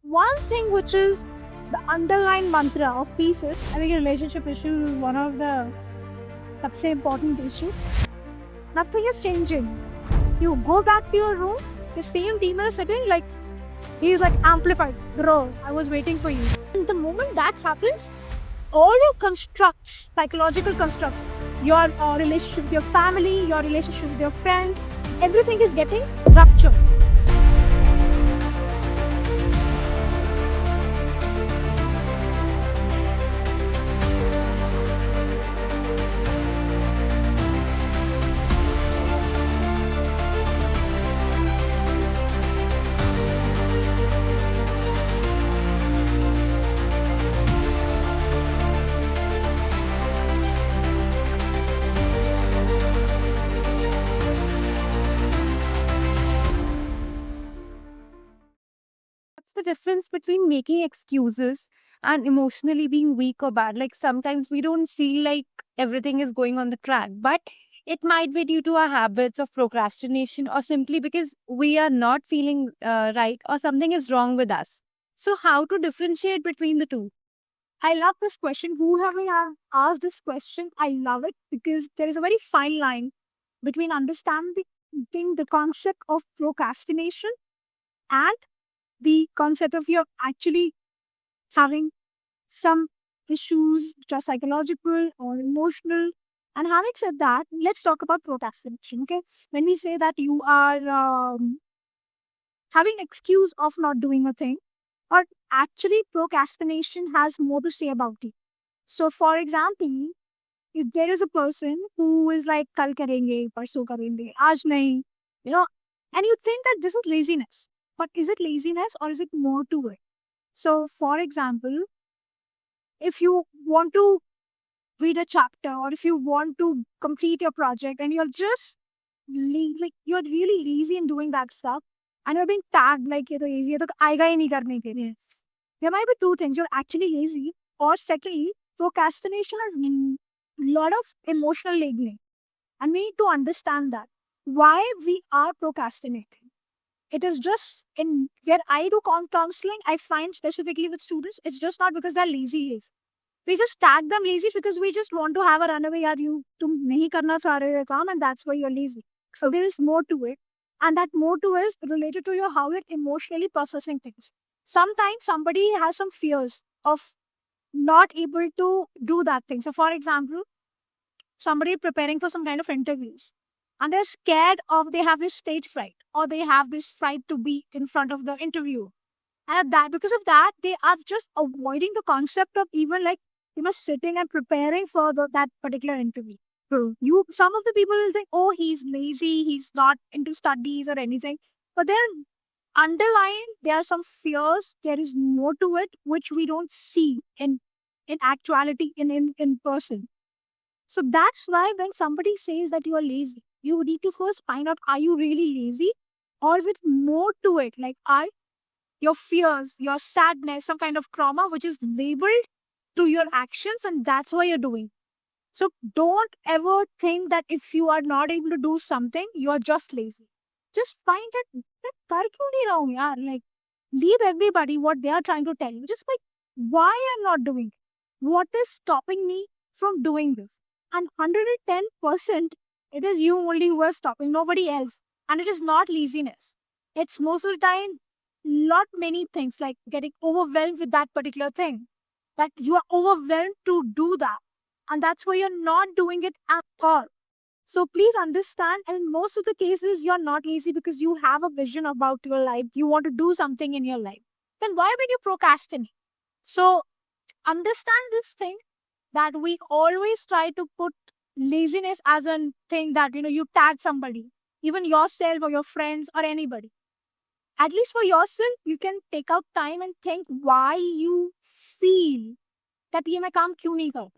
one thing which is the underlying mantra of peace is, I think relationship issues is one of the सबसे important issue. Nothing is changing. You go back to your room, the same demon is sitting like, he's like amplified. Bro, I was waiting for you. And the moment that happens, all your constructs, psychological constructs, your relationship with your family, your relationship with your friends, everything is getting ruptured. What's the difference between making excuses and emotionally being weak or bad? Like sometimes we don't feel like everything is going on the track, but it might be due to our habits of procrastination or simply because we are not feeling right or something is wrong with us. So, how to differentiate between the two? I love this question. Whoever have asked this question, I love it because there is a very fine line between understanding the concept of procrastination and the concept of you actually having some issues which are psychological or emotional. And having said that, let's talk about procrastination. Okay, when we say that you are having excuse of not doing a thing, or actually procrastination has more to say about it. So, for example, if there is a person who is like, kal karenge, parso karenge, aaj nahi, you know, and you think that this is laziness. But is it laziness or is it more to it? So, for example, if you want to read a chapter or if you want to complete your project and you're just like you're really lazy in doing that stuff and you're being tagged like ये तो easy है तो आएगा ही नहीं करने के लिए. There might be two things. You're actually lazy, or secondly, procrastination has a lot of emotional labeling. And we need to understand that. Why we are procrastinating. It is just in where I do counseling, I find specifically with students, it's just not because they're lazy. We just tag them lazy because we just want to have a runaway. Yaar, तुम नहीं करना चाह रहे हो काम, and that's why you're lazy. So there is more to it. And that more to is related to your how you're emotionally processing things. Sometimes somebody has some fears of not able to do that thing. So, for example, somebody preparing for some kind of interviews and they're scared of they have this stage fright or they have this fright to be in front of the interview. And at that, because of that, they are just avoiding the concept of even like, sitting and preparing for that particular interview. True. Some of the people will think, oh, he's lazy, he's not into studies or anything. But then underlying, there are some fears. There is more to it, which we don't see in actuality in person. So that's why when somebody says that you are lazy, you need to first find out, are you really lazy? Or is it more to it? Like, are your fears, your sadness, some kind of trauma, which is labeled to your actions, and that's why you're doing. So don't ever think that if you are not able to do something, you are just lazy. Just find that कर क्यों नहीं रहा हूँ यार? Like, leave everybody what they are trying to tell you. Just like, why I'm not doing it? What is stopping me from doing this? And 110%, it is you only who are stopping, nobody else. And it is not laziness. It's most of the time not many things like getting overwhelmed with that particular thing. That you are overwhelmed to do that. And that's why you're not doing it at all. So please understand, and in most of the cases, you're not lazy because you have a vision about your life. You want to do something in your life. Then why would you procrastinate? So understand this thing that we always try to put laziness as a thing that, you tag somebody, even yourself or your friends or anybody. At least for yourself, you can take out time and think why you feel that ये मैं काम क्यों नहीं करता.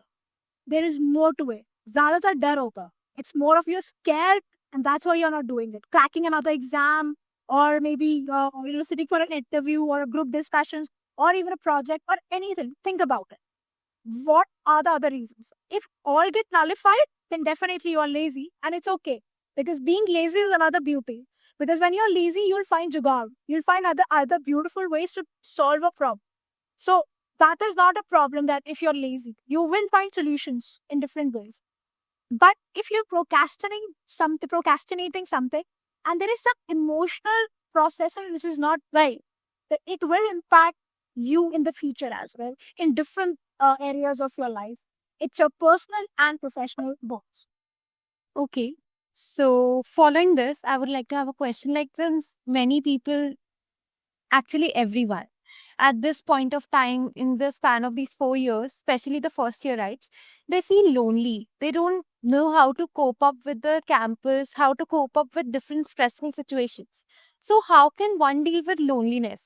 There is more to it. ज़्यादातर डर होगा. It's more of you're scared and that's why you're not doing it. Cracking another exam or maybe sitting for an interview or a group discussions or even a project or anything. Think about it. What are the other reasons? If all get nullified, then definitely you're lazy and it's okay. Because being lazy is another beauty. Because when you're lazy, you'll find jugaad. You'll find other beautiful ways to solve a problem. So that is not a problem that if you're lazy, you will find solutions in different ways. But if you're procrastinating something, and there is some emotional processing which is not right, that it will impact you in the future as well in different areas of your life. It's your personal and professional goals. Okay. So, following this, I would like to have a question. Like, since many people, actually everyone, at this point of time in the span of these 4 years, especially the first year, right, they feel lonely. They don't know how to cope up with the campus, how to cope up with different stressful situations. So, how can one deal with loneliness?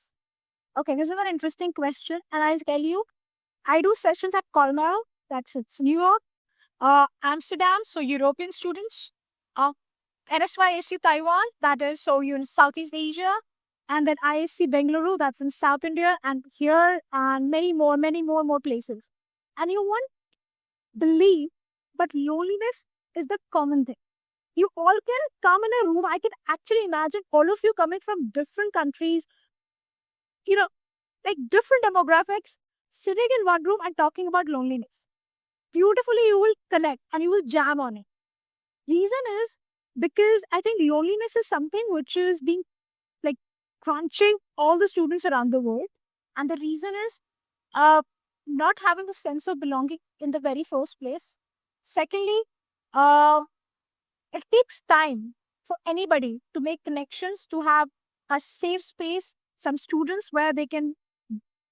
Okay, this is an interesting question, and I'll tell you, I do sessions at Colmar, that's it's New York, Amsterdam, so European students, uh, NSYSC Taiwan, that is so you in Southeast Asia, and then ISC Bengaluru, that's in South India, and here and many more places. And you won't believe, but loneliness is the common thing. You all can come in a room. I can actually imagine all of you coming from different countries, you know, like different demographics, sitting in one room and talking about loneliness. Beautifully, you will connect and you will jam on it. Reason is because I think loneliness is something which is being like crunching all the students around the world. And the reason is uh, not having a sense of belonging in the very first place. Secondly, uh, it takes time for anybody to make connections, to have a safe space, some students where they can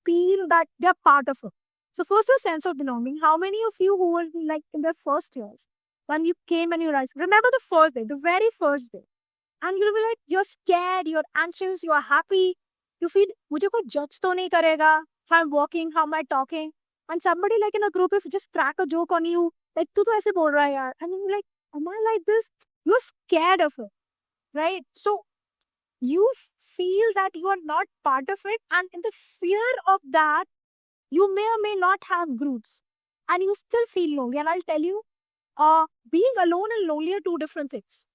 feel that they're part of it. So first, a sense of belonging. How many of you who were like in their first years, when you came and you realized, remember the first day, the very first day, and you'll be like, you're scared, you're anxious, you're happy, you feel, मुझे कोई judge तो नहीं करेगा, how I'm walking, how am I talking, and somebody like in a group if just crack a joke on you, like तू तो ऐसे बोल रहा है यार, and you're like, am I like this? You're scared of it, right? So you feel that you are not part of it, and in the fear of that, you may or may not have groups, and you still feel lonely. And I'll tell you, being alone and lonely are two different things.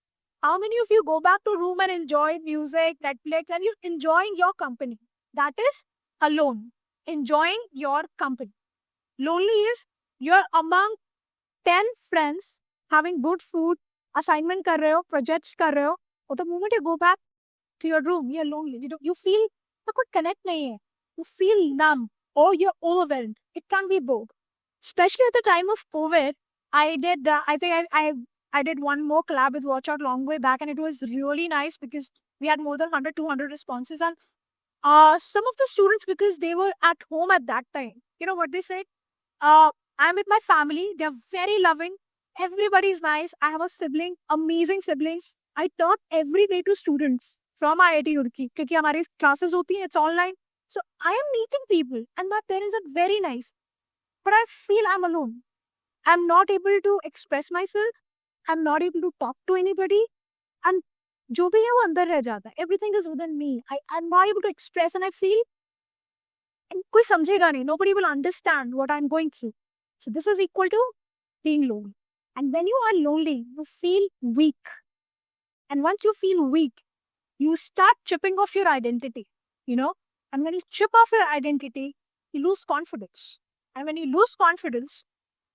How many of you go back to room and enjoy music, Netflix, and you're enjoying your company? That is alone, enjoying your company. Lonely is you're among 10 friends having good food, assignment कर रहे हो, projects कर रहे हो, और the moment you go back to your room, you're lonely. You feel ना कोई connect नहीं है. You feel numb or you're overwhelmed. It can be both. Especially at the time of COVID, I did. I think I did one more collab with Watch Out long way back, and it was really nice because we had more than 100, 200 responses, and some of the students, because they were at home at that time, you know what they said? I'm with my family. They're very loving. Everybody's nice. I have a sibling, amazing sibling. I talk every day to students from IIT Roorkee क्योंकि हमारी classes होती हैं, it's online. So I am meeting people, and my parents are very nice. But I feel I'm alone. I'm not able to express myself. I'm not able to talk to anybody. And जो भी है वो अंदर रह जाता है. Everything is within me. I'm not able to express, and I feel and कोई समझेगा नहीं. Nobody will understand what I'm going through. So this is equal to being lonely. And when you are lonely, you feel weak. And once you feel weak, you start chipping off your identity, you know. And when you chip off your identity, you lose confidence. And when you lose confidence,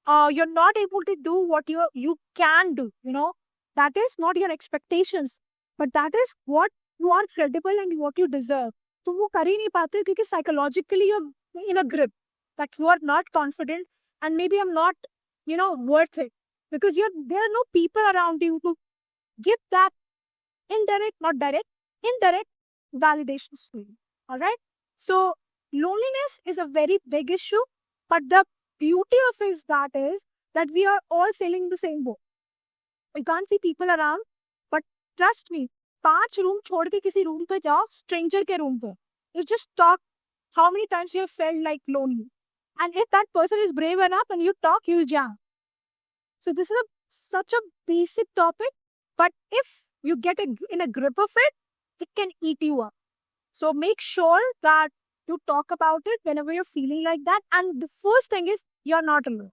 you're not able to do what you can do, you know. That is not your expectations, but that is what you are credible and what you deserve. तुम वो कर ही नहीं पाते क्योंकि psychologically you're in a grip that you are not confident and maybe I'm not, you know, worth it because there are no people around you to give that indirect, not direct, indirect validations to you. All right. So loneliness is a very big issue, but the beauty of it is that we are all sailing the same boat. We can't see people around, but trust me, 5 room छोड़ के किसी room पे जाओ, stranger के room पे. You just talk how many times you have felt like lonely. And if that person is brave enough and you talk, you'll jam. So this is such a basic topic, but if you get in a grip of it, it can eat you up. So make sure that you talk about it whenever you're feeling like that. And the first thing is you're not alone.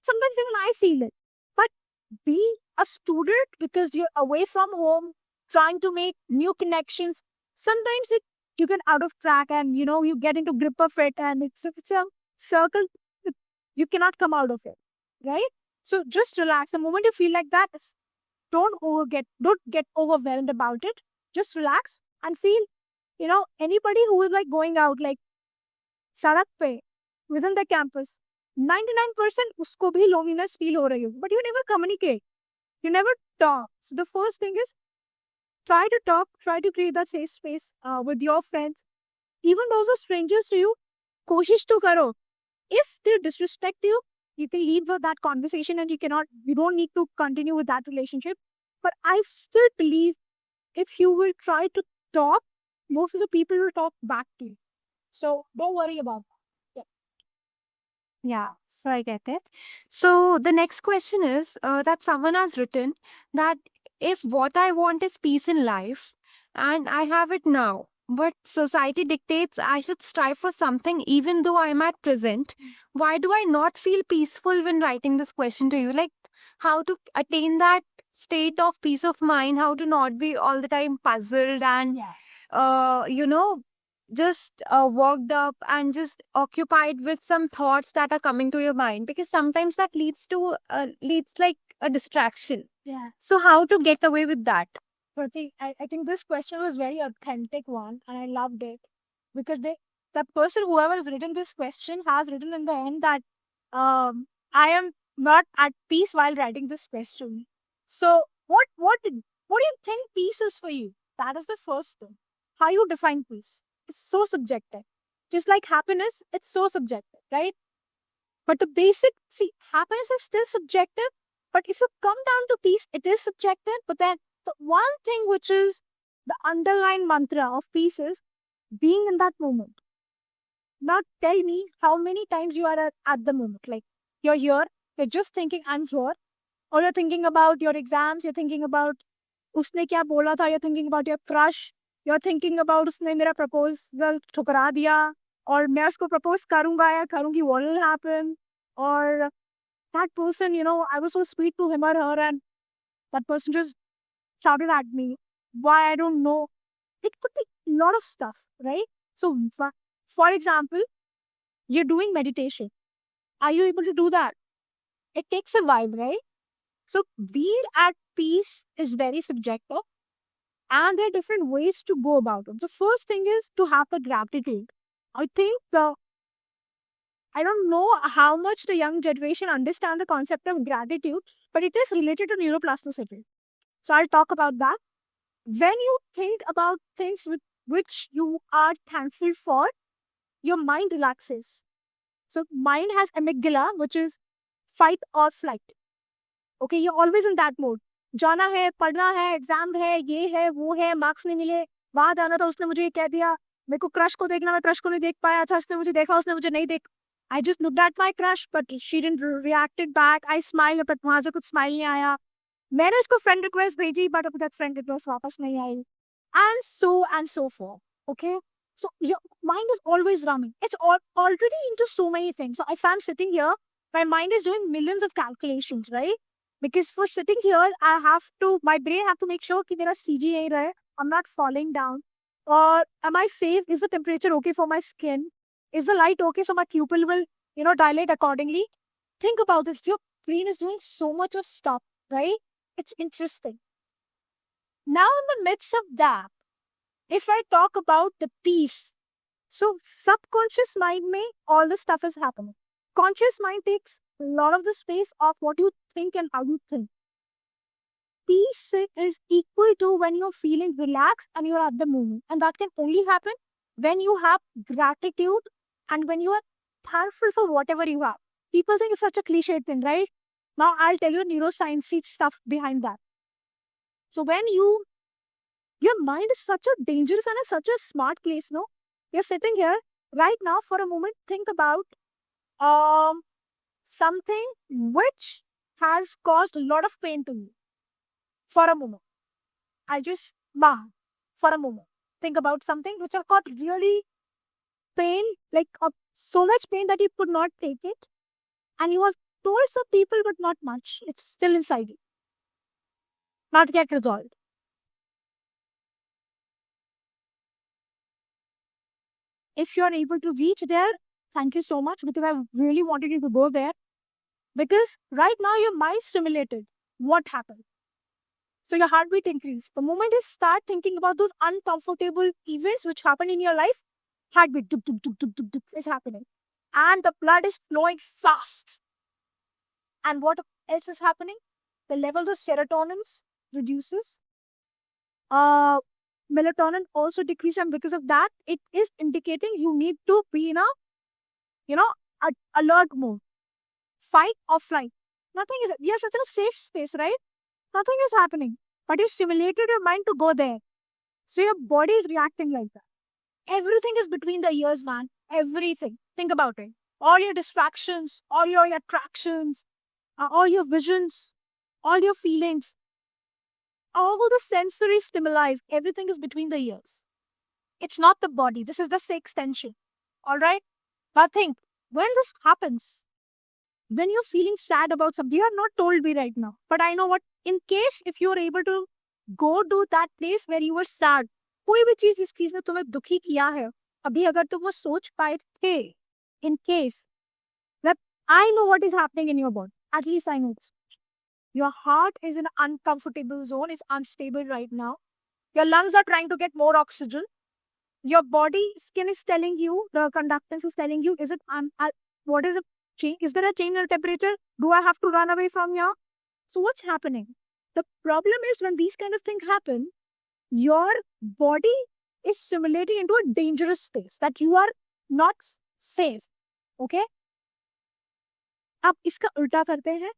Sometimes even I feel it. But be a student because you're away from home. trying to make new connections. Sometimes you get out of track and you get into grip of it, and it's a circle. You cannot come out of it, right? So just relax. The moment you feel like that, don't get overwhelmed about it. Just relax and feel. Anybody who is like going out like sarak pe within the campus, 99% usko bhi loneliness feel ho rahi ho, but you never communicate. You never talk. So the first thing is try to talk, try to create that safe space with your friends. Even those are strangers to you, koshish to karo. If they disrespect you, you can leave that conversation and you don't need to continue with that relationship. But I still believe if you will try to talk, most of the people will talk back to you. So don't worry about that. Yeah, so I get it. So the next question is that someone has written that if what I want is peace in life and I have it now, but society dictates I should strive for something even though I'm at present, why do I not feel peaceful when writing this question to you? Like how to attain that state of peace of mind, how to not be all the time puzzled and Yeah. just worked up and just occupied with some thoughts that are coming to your mind, because sometimes that leads like a distraction. Yeah. So how to get away with that? Pratik, I think this question was very authentic one, and I loved it because the person whoever has written this question has written in the end that I am not at peace while writing this question. So what do you think peace is for you? That is the first thing. How you define peace? It's so subjective. Just like happiness, it's so subjective, right? But the basic, see, happiness is still subjective. But if you come down to peace, it is subjective. But then the one thing which is the underlying mantra of peace is being in that moment. Now tell me how many times you are at the moment. Like you're here, you're just thinking, I'm here. Or you're thinking about your exams, you're thinking about उसने क्या बोला था, you're thinking about your crush, you're thinking about उसने मेरा proposal ठुकरा दिया, और मैं उसको propose करूंगा या करूंगी, what will happen? Or that person, I was so sweet to him or her, and that person just shouted at me. Why? I don't know. It could be a lot of stuff, right? So, for example, you're doing meditation. Are you able to do that? It takes a vibe, right? So, being at peace is very subjective, and there are different ways to go about it. The first thing is to have a gratitude. I think I don't know how much the young generation understand the concept of gratitude, but it is related to neuroplasticity. So I'll talk about that. When you think about things with which you are thankful for, your mind relaxes. So mind has amygdala, which is fight or flight. Okay, you're always in that mode. जाना है, पढ़ना है, exam है, ये है, वो है, marks नहीं मिले, वहां जाना था, उसने मुझे ये कह दिया, मेरे को क्रश को देखना, मैं क्रश को नहीं देख पाया, अच्छा उसने मुझे देखा, उसने मुझे नहीं देख. I just looked at my crush, but she didn't reacted back. I smiled, but वहां से कुछ smile नहीं आया. मैंने उसको friend request भेजी, but अभी तक friend request वापस नहीं आई. And so forth. Okay? So your mind is always running. It's already into so many things. So if I'm sitting here, my mind is doing millions of calculations, right? Because for sitting here, my brain have to make sure कि मेरा CG यही रहे. I'm not falling down. Or am I safe? Is the temperature okay for my skin? Is the light okay so my pupil will, dilate accordingly? Think about this. Your brain is doing so much of stuff, right? It's interesting. Now, in the midst of that, if I talk about the peace, so subconscious mind में all the stuff is happening. Conscious mind takes a lot of the space of what you think and how you think. Peace is equal to when you're feeling relaxed and you're at the moment. And that can only happen when you have gratitude and when you are thankful for whatever you have. People think it's such a cliche thing, right? Now I'll tell you neuroscience stuff behind that. So when your mind is such a dangerous and such a smart place, no? You're sitting here right now for a moment, think about something which has caused a lot of pain to you. For a moment. For a moment. Think about something which has got really pain, like so much pain that you could not take it. And you have told some people, but not much. It's still inside you. Not yet resolved. If you're able to reach there, thank you so much, because I really wanted you to go there. Because right now your mind stimulated. What happened? So your heartbeat increased. The moment you start thinking about those uncomfortable events which happen in your life, heartbeat duk, duk, duk, duk, duk, duk, is happening. And the blood is flowing fast. And what else is happening? The levels of serotonin reduces. Melatonin also decreases, and because of that, it is indicating you need to be in a, you know, alert mode. Fight or flight. Nothing is, you're such a safe space, right? Nothing is happening. But you stimulated your mind to go there. So your body is reacting like that. Everything is between the ears, man. Everything. Think about it. All your distractions, all your attractions, all your visions, all your feelings, all the sensory stimuli, everything is between the ears. It's not the body. This is the extension. All right? But think, when this happens, when you're feeling sad about something, you are not told me right now. But I know what, in case if you're able to go to that place where you were sad, कोई भी चीज जिस चीज ने तुम्हें दुखी किया है, अभी अगर तुम वो सोच पाए थे, in case, that I know what is happening in your body. At least I know this. Your heart is in an uncomfortable zone, it's unstable right now. Your lungs are trying to get more oxygen. Your body skin is telling you, the conductance is telling you, is it what is it? Is there a change in temperature? Do I have to run away from here? So what's happening? The problem is when these kind of things happen, your body is simulating into a dangerous space that you are not safe. Okay? अब इसका उल्टा करते हैं.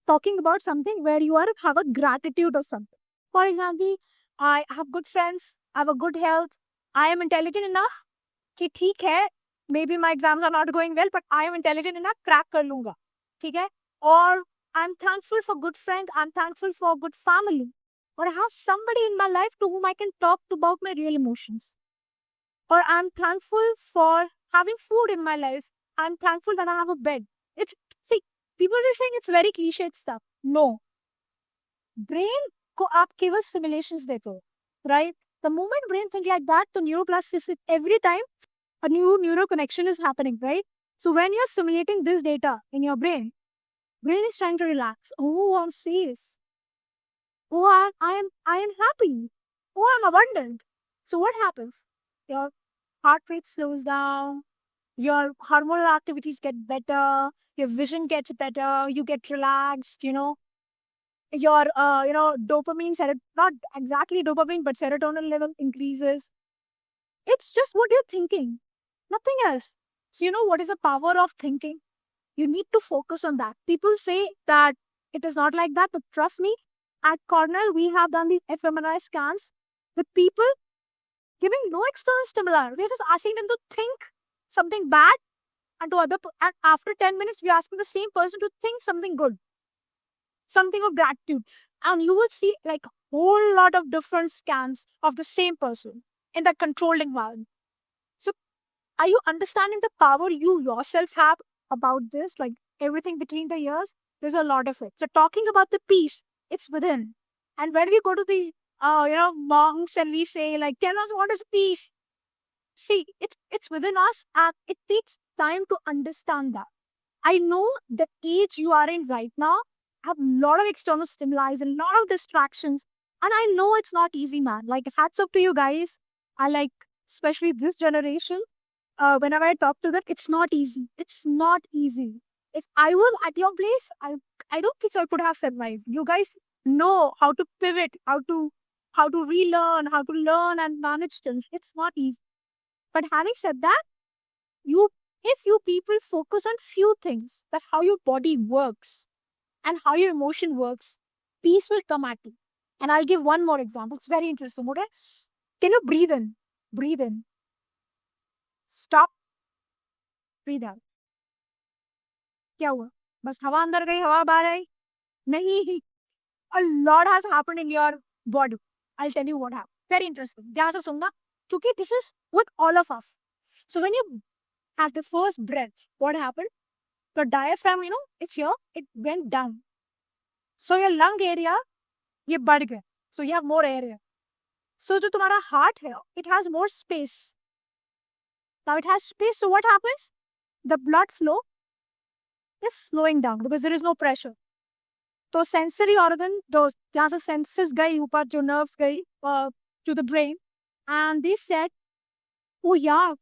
Talking about something where you have a gratitude or something. For example, I have good friends, I have a good health, I am intelligent enough कि ठीक है, maybe my exams are not going well, but I am intelligent enough, crack कर लूंगा, ठीक है? Or I'm thankful for good friends, I'm thankful for good family, or I have somebody in my life to whom I can talk about my real emotions. Or I'm thankful for having food in my life. I'm thankful that I have a bed. It's, see, people are saying it's very cliched stuff. No. Brain को आप केवल simulations देते हो, right? The moment brain thinks like that, the neuroplasticity, every time a new neural connection is happening, right? So when you're simulating this data in your brain is trying to relax. Oh, I'm safe. Oh, I am happy. Oh, I'm abundant. So what happens? Your heart rate slows down. Your hormonal activities get better. Your vision gets better. You get relaxed. Your dopamine, not exactly dopamine, but serotonin level increases. It's just what you're thinking, nothing else. So you know what is the power of thinking? You need to focus on that. People say that it is not like that, but trust me, at Cornell, we have done these fMRI scans with people giving no external stimuli. We're just asking them to think something bad, and and after 10 minutes, we're asking the same person to think something good, something of gratitude. And you will see like a whole lot of different scans of the same person in that controlled environment. So are you understanding the power you yourself have about this? Like everything between the ears, there's a lot of it. So talking about the peace, it's within. And when we go to the monks and we say like, tell us what is peace. See, it's within us, and it takes time to understand that. I know the age you are in right now have a lot of external stimuli and a lot of distractions. And I know it's not easy, man. Like hats off to you guys. I like, especially this generation. Whenever I talk to them, it's not easy. It's not easy. If I was at your place, I don't think I could have survived. You guys know how to pivot, how to relearn, how to learn and manage things. It's not easy. But having said that, if you people focus on few things, that how your body works and how your emotion works, peace will come at you. And I'll give one more example. It's very interesting. Okay? Can you breathe in? Breathe in. Stop. Breathe out. क्या हुआ? बस हवा अंदर गई, हवा बाहर आई? नहीं. A lot has happened in your body. I'll tell you what happened. Very interesting. ध्यान से सुनना, क्योंकि this is with all of us. So when you have the first breath, what happened? The diaphragm, it's here, it went down. So your lung area, ये बढ़ गया. So you have more area. So जो तुम्हारा heart है, it has more space. Now it has space. So what happens? The blood flow is slowing down because there is no pressure. तो sensory organ, those जहाँ से senses गई ऊपर जो nerves गई to the brain, and they said, oh yeah,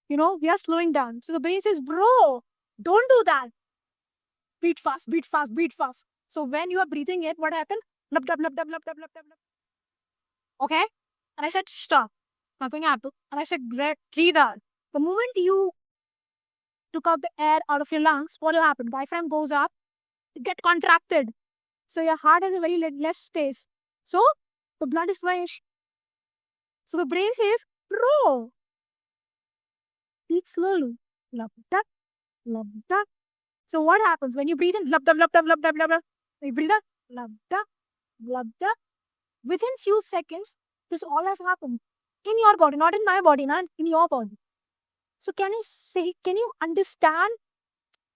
we are slowing down. So the brain says, bro, don't do that. Breathe fast, breathe fast, breathe fast. So when you are breathing it, what happens? Blub, blub, blub, blub, blub, blub, blub, blub. Okay? And I said, stop. Nothing happened. And I said, breathe out. The moment you took out the air out of your lungs, what will happen? Diaphragm goes up, it get contracted. So your heart has a very less space. So the blood is flowing. So the brain says, bro, breathe slowly. Blub, blub, blub, blub. So what happens when you breathe in? Blub, blub, blub, blub, blub, blub, blub, blub. You breathe out. Blub, blub, blub, blub. Within few seconds, this all has happened in your body, not in my body, not in your body. So can you understand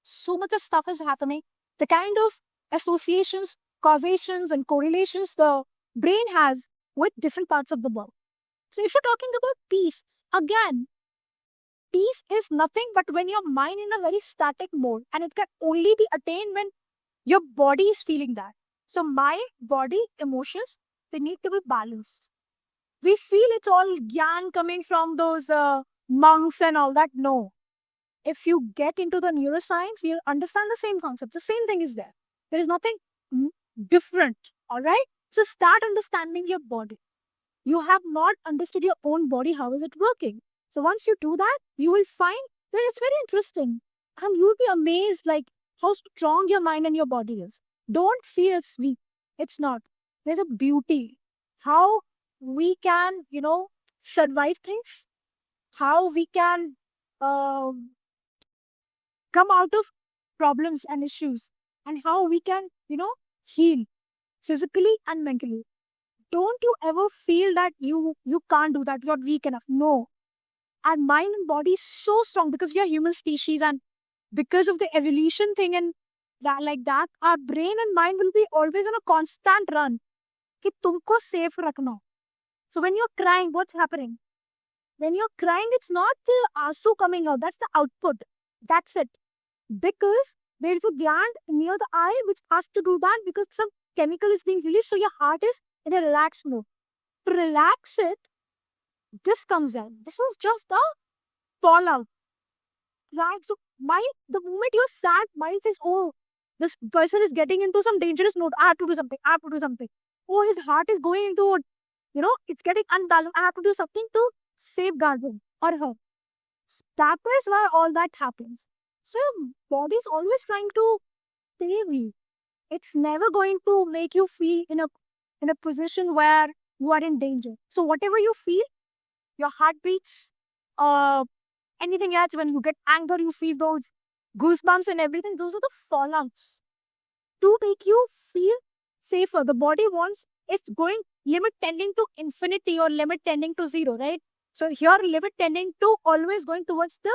so much of stuff is happening? The kind of associations, causations, and correlations the brain has with different parts of the body. So if you're talking about peace, again, peace is nothing but when your mind in a very static mode, and it can only be attained when your body is feeling that. So my body, emotions, they need to be balanced. We feel it's all gyan coming from those monks and all that. No. If you get into the neuroscience, you'll understand the same concept. The same thing is there. There is nothing different. All right? So start understanding your body. You have not understood your own body. How is it working? So once you do that, you will find that it's very interesting. And you'll be amazed like how strong your mind and your body is. Don't feel it's weak. It's not. There's a beauty. How we can, survive things. How we can come out of problems and issues. And how we can, heal physically and mentally. Don't you ever feel that you can't do that, you're weak enough. No. Our mind and body is so strong because we are human species, and because of the evolution thing and that like that, our brain and mind will be always on a constant run. कि तुमको safe रखना. So when you're crying, what's happening? When you're crying, it's not the asu coming out. That's the output. That's it. Because there is a gland near the eye which has to do that because some chemical is being released. So your heart is in a relaxed mode. To relax it, this comes in. This is just a fallout. Right? So the moment you're sad, mind says, oh, this person is getting into some dangerous mode. I have to do something. I have to do something. Oh, his heart is going into, it's getting unbalanced. I have to do something to safeguard him or her. That is why all that happens. So your body is always trying to save you. It's never going to make you feel in a position where you are in danger. So whatever you feel, your heart beats, anything else, when you get anger, you feel those goosebumps and everything. Those are the fallouts to make you feel safer. The body wants, it's going limit tending to infinity or limit tending to zero, right? So here limit tending to always going towards the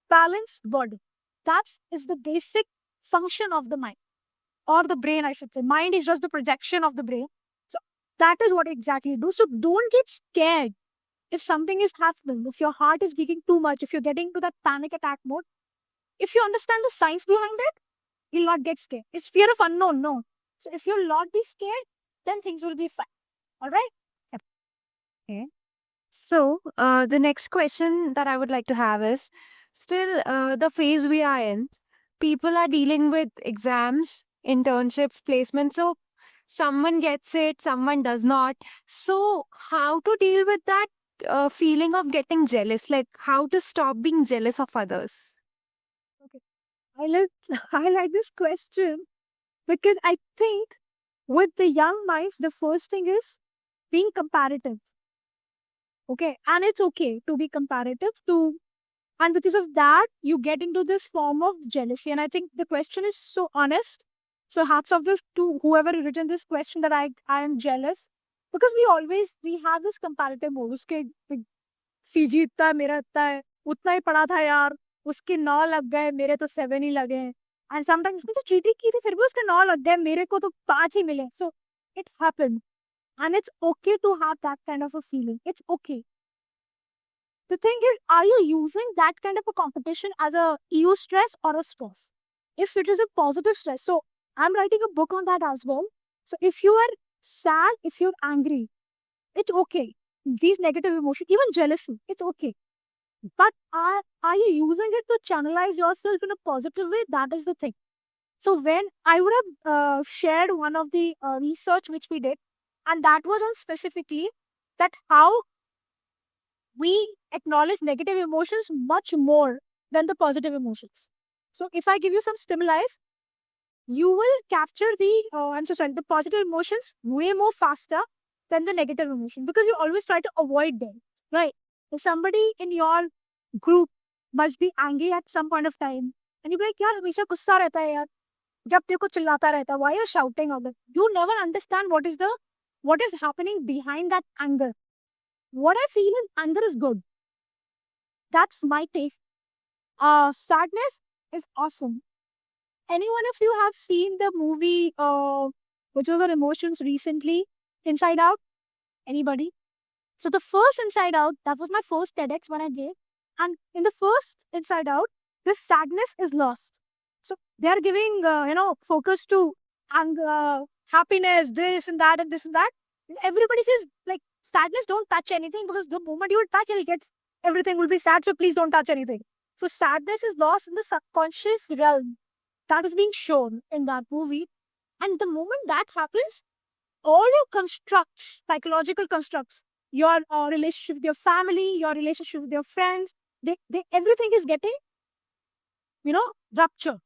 balanced body. That is the basic function of the mind or the brain, I should say. Mind is just the projection of the brain. So that is what exactly you do. So don't get scared if something is happening, if your heart is beating too much, if you're getting into that panic attack mode. If you understand the science behind it, you'll not get scared. It's fear of unknown, no. So if you'll not be scared, then things will be fine. All right? Yep. Okay. So, the next question that I would like to have is still the phase we are in, people are dealing with exams, internships, placements. So, someone gets it, someone does not. So, how to deal with that feeling of getting jealous? Like, how to stop being jealous of others? I like this question because I think with the young minds, the first thing is being comparative. Okay, and it's okay to be comparative and because of that, you get into this form of jealousy. And I think the question is so honest. So hats off this to whoever written this question that I am jealous. Because we have this comparative mode. उसके CG इतना है, मेरा इतना है, उतना ही पढ़ा था यार, उसके 9 लग गए, मेरे तो 7 ही लगे हैं. And sometimes उसने तो चीटिंग की थी, फिर भी उसके 9 लग गए, मेरे को तो 5 ही मिले. So it happened. And it's okay to have that kind of a feeling. It's okay. The thing is, are you using that kind of a competition as a stress or a stress? If it is a positive stress, so I'm writing a book on that as well. So if you are sad, if you're angry, it's okay. These negative emotions, even jealousy, it's okay. But are you using it to channelize yourself in a positive way? That is the thing. So when I would have shared one of the research which we did, and that was on specifically that how we acknowledge negative emotions much more than the positive emotions. So if I give you some stimuli, you will capture the positive emotions way more faster than the negative emotion because you always try to avoid them, right? If somebody in your group must be angry at some point of time, and you be like, यार हमेशा गुस्सा रहता है यार, जब देखो चिल्लाता रहता है, why you shouting all that? You never understand what is happening behind that anger. What I feel in anger is good. That's my take. Sadness is awesome. Anyone of you have seen the movie which was on emotions recently, Inside Out? Anybody? So the first Inside Out, that was my first TEDx when I gave. And in the first Inside Out, this sadness is lost. So they are giving, focus to anger, happiness, this and that and this and that. And everybody says, like, sadness don't touch anything because the moment you will touch, it'll get, everything will be sad. So please don't touch anything. So sadness is lost in the subconscious realm. That is being shown in that movie. And the moment that happens, all your constructs, psychological constructs, your relationship with your family, your relationship with your friends, they everything is getting, rupture.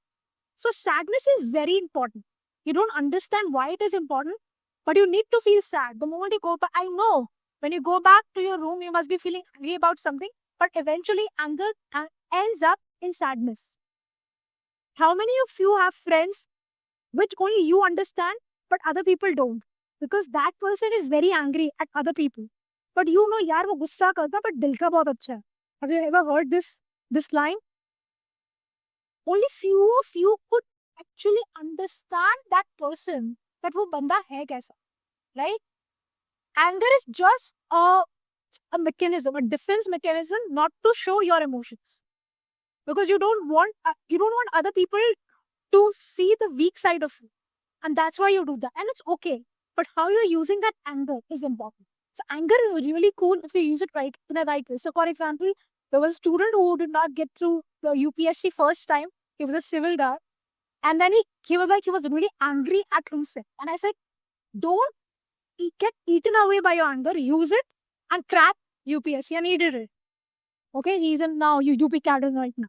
So sadness is very important. You don't understand why it is important, but you need to feel sad. The moment you go back, I know when you go back to your room, you must be feeling angry about something, but eventually anger ends up in sadness. How many of you have friends which only you understand, but other people don't? Because that person is very angry at other people. But you know, यार वो गुस्सा करता but दिल का बहुत अच्छा है. Have you ever heard this line? Only few of you could actually understand that person, that वो बंदा है कैसा, right? Anger is just a mechanism, a defense mechanism, not to show your emotions, because you don't want other people to see the weak side of you, and that's why you do that, and it's okay. But how you're using that anger is important. So anger is really cool if you use it right in the right way. So for example, there was a student who did not get through the UPSC first time. He was a civil guy, and then he was really angry at himself. And I said, don't get eaten away by your anger. Use it and crack UPSC, and he did it. Okay, he's in now UP cadre right now.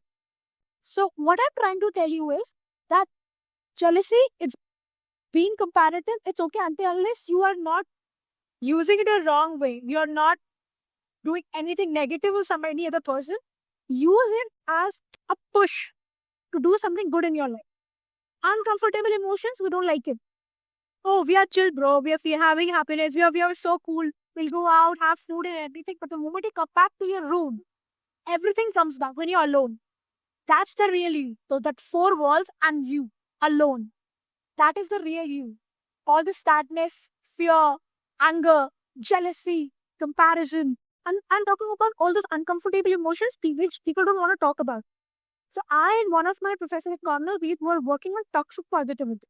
So what I'm trying to tell you is that jealousy, it's being comparative, it's okay unless you are not using it a wrong way. You're not doing anything negative with any other person. Use it as a push to do something good in your life. Uncomfortable emotions, we don't like it. Oh, we are chill, bro. We are having happiness. We are so cool. We'll go out, have food and everything. But the moment you come back to your room, everything comes back when you're alone. That's the real you. So that four walls and you alone. That is the real you. All the sadness, fear, anger, jealousy, comparison. And I'm talking about all those uncomfortable emotions which people don't want to talk about. So I and one of my professors at Cornell, we were working on toxic positivity.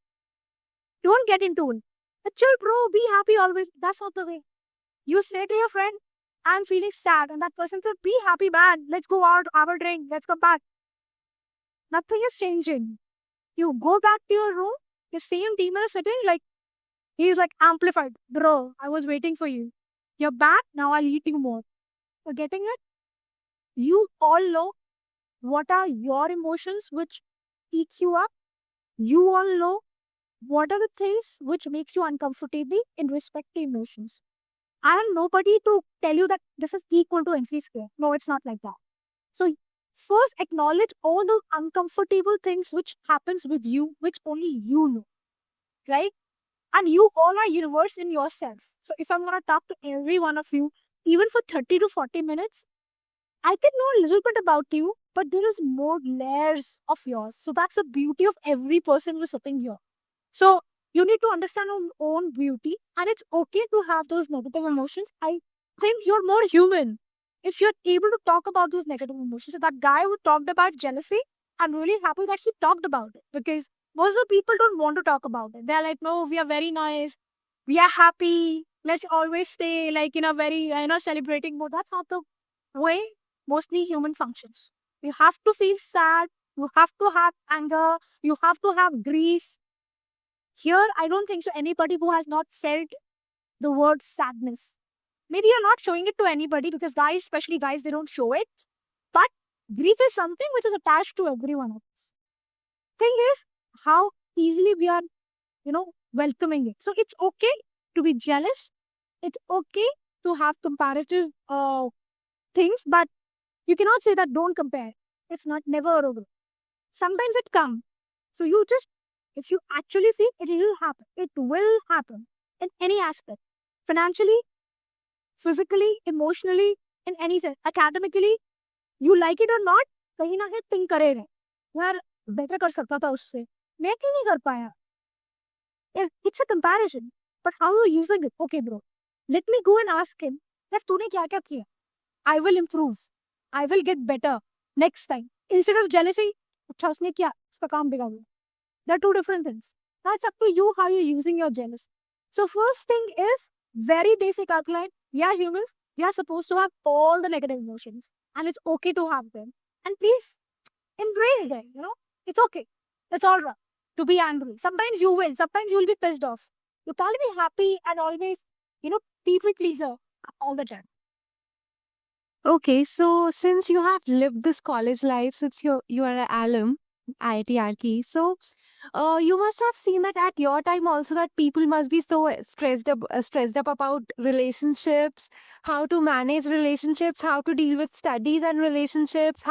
Don't get into it. Chill, bro. Be happy always. That's not the way. You say to your friend, I'm feeling sad. And that person said, be happy, man. Let's go out, have a drink. Let's come back. Nothing is changing. You go back to your room, the same demon is sitting like, he's like amplified. Bro, I was waiting for you. You're back, now I'll eat you more. You're getting it? You all know what are your emotions which eat you up. You all know what are the things which makes you uncomfortable in respect to emotions. I am nobody to tell you that this is equal to MC square. No, it's not like that. So first acknowledge all the uncomfortable things which happens with you, which only you know, right? And you all are universe in yourself. So if I'm going to talk to every one of you, even for 30 to 40 minutes, I can know a little bit about you, but there is more layers of yours. So that's the beauty of every person who's sitting here. So you need to understand your own beauty, and it's okay to have those negative emotions. I think you're more human. if you're able to talk about those negative emotions. So that guy who talked about jealousy, I'm really happy that he talked about it, because most of the people don't want to talk about it. They're like, no, we are very nice, we are happy, let's always stay like in a very celebrating mode. That's not the way mostly human functions. You have to feel sad, you have to have anger, you have to have grief. Here, I don't think so anybody who has not felt the word sadness. Maybe you're not showing it to anybody, because guys, especially guys, they don't show it. But grief is something which is attached to everyone of us. Thing is, how easily we are, welcoming it. So it's okay to be jealous. It's okay to have comparative things, but you cannot say that don't compare. It's not never over. Sometimes it comes. So you just, if you actually feel it will happen. It will happen in any aspect. Financially, physically, emotionally, in any sense. Academically, you like it or not, कहीं ना कहीं think करे रहे. यार better कर सकता था उससे. मैं क्यों नहीं कर पाया? It's a comparison. But how are you using it? Okay, bro. Let me go and ask him that तूने क्या क्या किया? I will improve. I will get better next time. Instead of jealousy, अच्छा उसने किया, उसका काम बिगड़ गया. They're two different things. Now it's up to you how you're using your jealousy. So first thing is very basic outline. Yeah, humans, we are supposed to have all the negative emotions, and it's okay to have them. And please embrace them. It's okay. It's all right to be angry. Sometimes you will. Sometimes you will be pissed off. You can't be happy and always, people pleaser all the time. Okay, so since you have lived this college life, since you are an alum, IIT Arki, so you must have seen that at your time also that people must be so stressed up about relationships, how to manage relationships, how to deal with studies and relationships,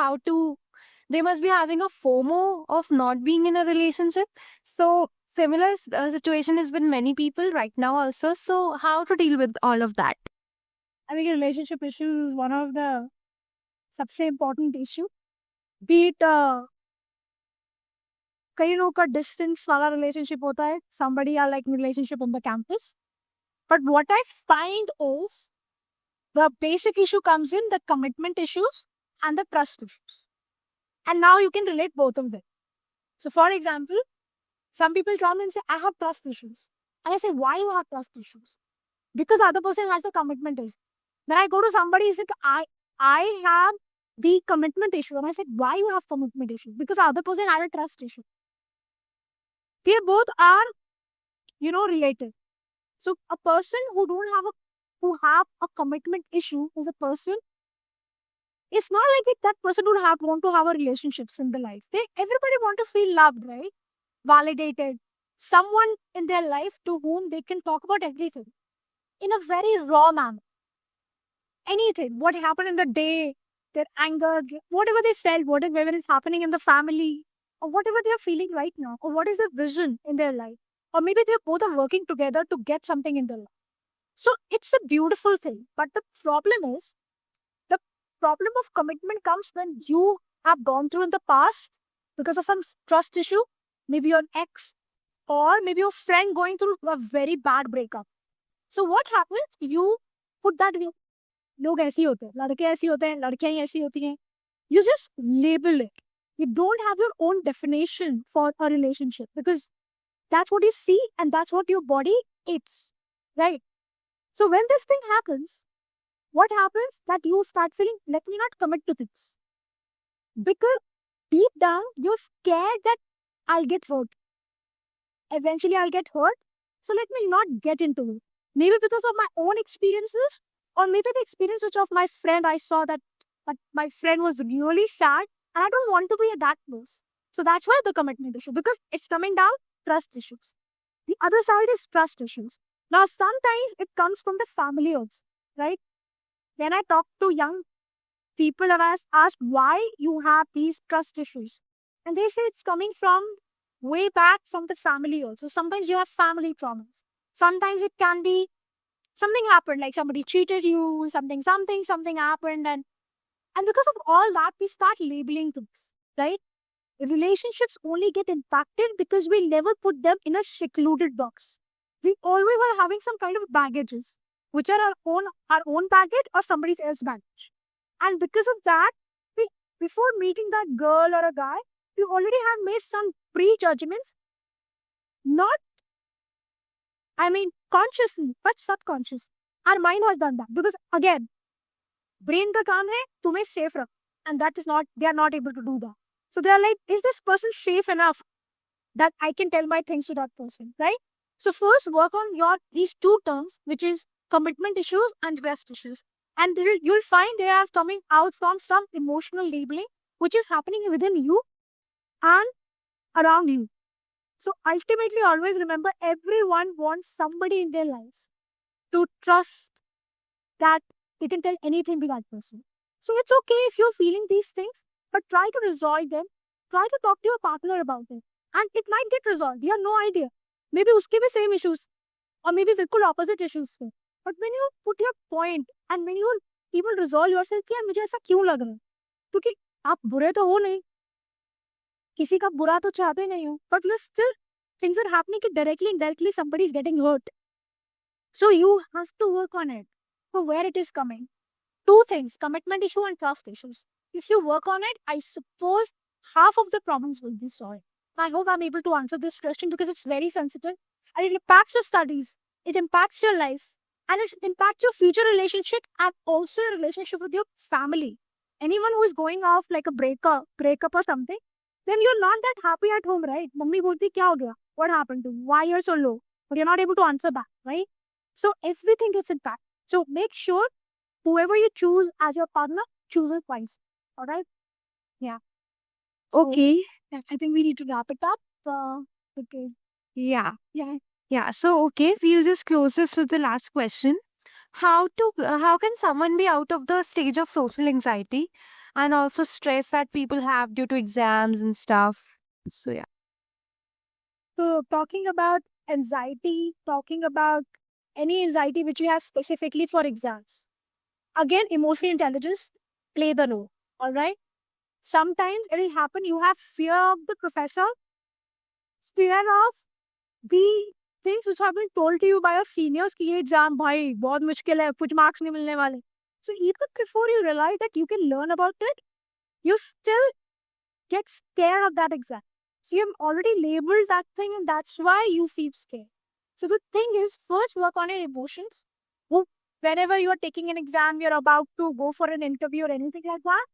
they must be having a FOMO of not being in a relationship. So similar situation is with many people right now also. So how to deal with all of that? I think a relationship issue is one of the सबसे important issue. Be it कई लोगों का distance वाला relationship होता है. Somebody are like in relationship on the campus. But what I find is the basic issue comes in the commitment issues and the trust issues. And now you can relate both of them. So for example, some people come and say, I have trust issues. And I say, why you have trust issues? Because the other person has the commitment issue. Then I go to somebody and say, I have the commitment issue. And I said, why you have commitment issue? Because the other person had a trust issue. They both are, related. So a person who have a commitment issue is a person. It's not like that person would want to have a relationships in the life. Everybody want to feel loved, right? Validated. Someone in their life to whom they can talk about everything in a very raw manner. Anything, what happened in the day, their anger, whatever they felt, whatever is happening in the family, or whatever they are feeling right now, or what is the vision in their life, or maybe they both are working together to get something in their life. So it's a beautiful thing. But the problem of commitment comes when you have gone through in the past because of some trust issue, maybe your ex, or maybe your friend going through a very bad breakup. So what happens? You put that view. लोग ऐसे ही होते हैं, लड़के ऐसे होते हैं, लड़कियां ही ऐसी होती हैं. You just label it. You don't have your own definition for a relationship, because that's what you see and that's what your body eats, right? So when this thing happens, what happens? That you start feeling, let me not commit to things. Because deep down, you're scared that I'll get hurt. Eventually, I'll get hurt. So let me not get into it. Maybe because of my own experiences, or maybe the experiences of my friend. I saw that my friend was really sad, and I don't want to be that close. So that's why the commitment issue, because it's coming down trust issues. The other side is trust issues. Now, sometimes it comes from the family also, right? When I talk to young people and I ask why you have these trust issues, and they say it's coming from way back from the family also. Sometimes you have family traumas. Sometimes it can be something happened, like somebody cheated you, something happened, and because of all that, we start labeling things, right? Relationships only get impacted because we never put them in a secluded box. We always are having some kind of baggages, which are our own baggage or somebody else's baggage. And because of that, before meeting that girl or a guy, you already have made some prejudgments, not, consciously, but subconscious. Our mind has done that. Because again, brain का काम है तुम्हें safe रख. And that is not, they are not able to do that. So they are like, is this person safe enough that I can tell my things to that person, right? So first work on these two terms, which is commitment issues and rest issues. And you'll find they are coming out from some emotional labeling, which is happening within you and around you. So ultimately, always remember, everyone wants somebody in their lives to trust that they can tell anything to that person. So it's okay if you're feeling these things, but try to resolve them. Try to talk to your partner about it. And it might get resolved. You have no idea. Maybe uske bhi same issues. Or maybe बिल्कुल opposite issues. But when you put your point and when you even resolve yourself कि यार मुझे ऐसा क्यों लग रहा है, क्योंकि आप बुरे तो हो नहीं, किसी का बुरा तो चाहते नहीं हो, but you still, things are happening कि directly indirectly somebody is getting hurt. So you have to work on it for where it is coming. Two things, commitment issue and trust issues. If you work on it, I suppose half of the problems will be solved. I hope I'm able to answer this question because it's very sensitive and it impacts your studies, it impacts your life, and it impacts your future relationship and also your relationship with your family. Anyone who is going off like a breakup or something, then you're not that happy at home, right? Mummy bolti kya ho gaya? What happened to you? Why you're so low? But you're not able to answer back, right? So everything gets impacted. So make sure whoever you choose as your partner, choose it wisely. All right? Yeah. Okay. So, I think we need to wrap it up. Okay. Yeah. Yeah. Yeah. So, okay, we'll just close this with the last question. How can someone be out of the stage of social anxiety and also stress that people have due to exams and stuff? So, yeah. So talking about anxiety, talking about any anxiety which you have specifically for exams. Again, emotional intelligence play the role. All right. Sometimes it will happen. You have fear of the professor, fear of the things which have been told to you by your seniors कि ये exam भाई बहुत मुश्किल है, कुछ marks नहीं मिलने वाले. So even before you realize that you can learn about it, you still get scared of that exam. So you've already labeled that thing and that's why you feel scared. So the thing is, first work on your emotions. Whenever you are taking an exam, you're about to go for an interview or anything like that,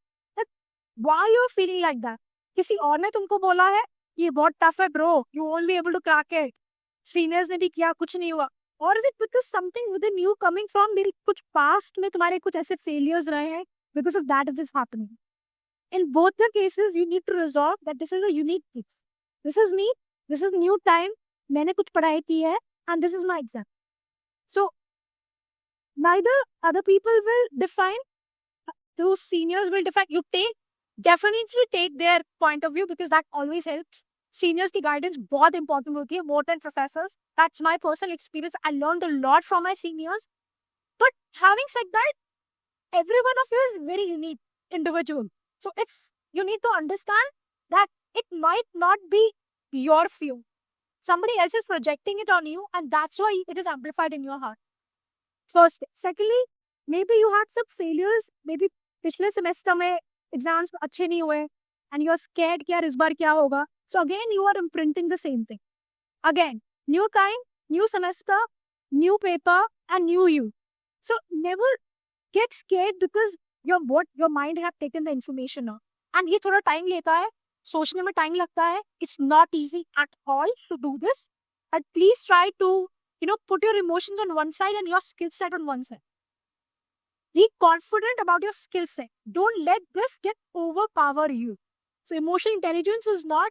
why you're feeling like that? किसी और ने तुमको बोला है ये बहुत tough है bro, you won't be able to crack it. Seniors ने भी किया, कुछ नहीं हुआ. Or is it because something within you coming from कुछ past में तुम्हारे कुछ ऐसे failures रहे हैं, because of that it is happening. In both the cases, you need to resolve that this is a unique case. This is me, this is new time, मैंने कुछ पढ़ाई की है, and this is my exam. So, neither other people will define, those seniors will define. You definitely take their point of view because that always helps. Seniors की guidance बहुत important होती है, more than professors. That's my personal experience. I learned a lot from my seniors. But having said that, every one of you is very unique individual. So you need to understand that it might not be your fear. Somebody else is projecting it on you and that's why it is amplified in your heart. First. Secondly, maybe you had some failures. Maybe पिछले semester में exams अच्छे नहीं हुए and you're scared कि यार इस बार क्या होगा. So again, you are imprinting the same thing. Again, new time, new semester, new paper and new you. So never get scared because your mind have taken the information now. And ये थोड़ा time लेता है, सोचने में time लगता है. It's not easy at all to do this. And please try to, put your emotions on one side and your skill set on one side. Be confident about your skill set. Don't let this get overpower you. So emotional intelligence is not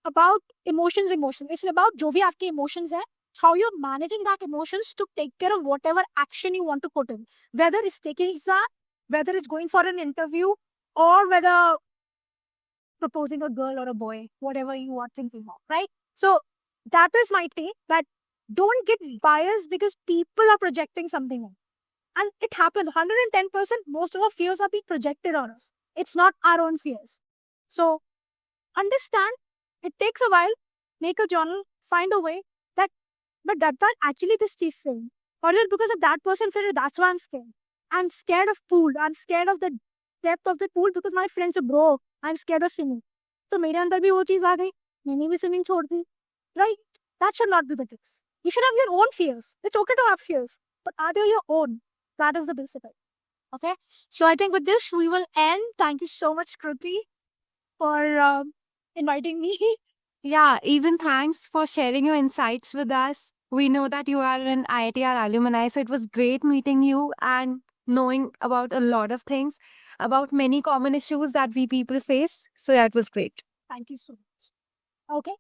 about emotions. It's about जो भी आपके emotions है, how you're managing that emotions to take care of whatever action you want to put in. Whether it's taking exam, whether it's going for an interview, or whether proposing a girl or a boy, whatever you are thinking of, right? So that is my take, that don't get biased because people are projecting something on. And it happens 110%. Most of our fears are being projected on us. It's not our own fears. So understand, it takes a while. Make a journal, find a way that, but that's not actually this cheese saying. Or just because of that person said it, that's why I'm scared. I'm scared of food. I'm scared of the depth of the pool because my friends are bro, I'm scared of swimming. तो मेरे अंदर भी वो चीज आ गई, मैंने भी swimming छोड़ दी. Right? That should not be the case. You should have your own fears. It's okay to have fears, but are they your own? That is the basic idea. Okay? So I think with this we will end. Thank you so much, Kruti, for inviting me. Yeah, even thanks for sharing your insights with us. We know that you are an IITR alumni, so it was great meeting you and knowing about a lot of things, about many common issues that we people face. So that was great. Thank you so much. Okay.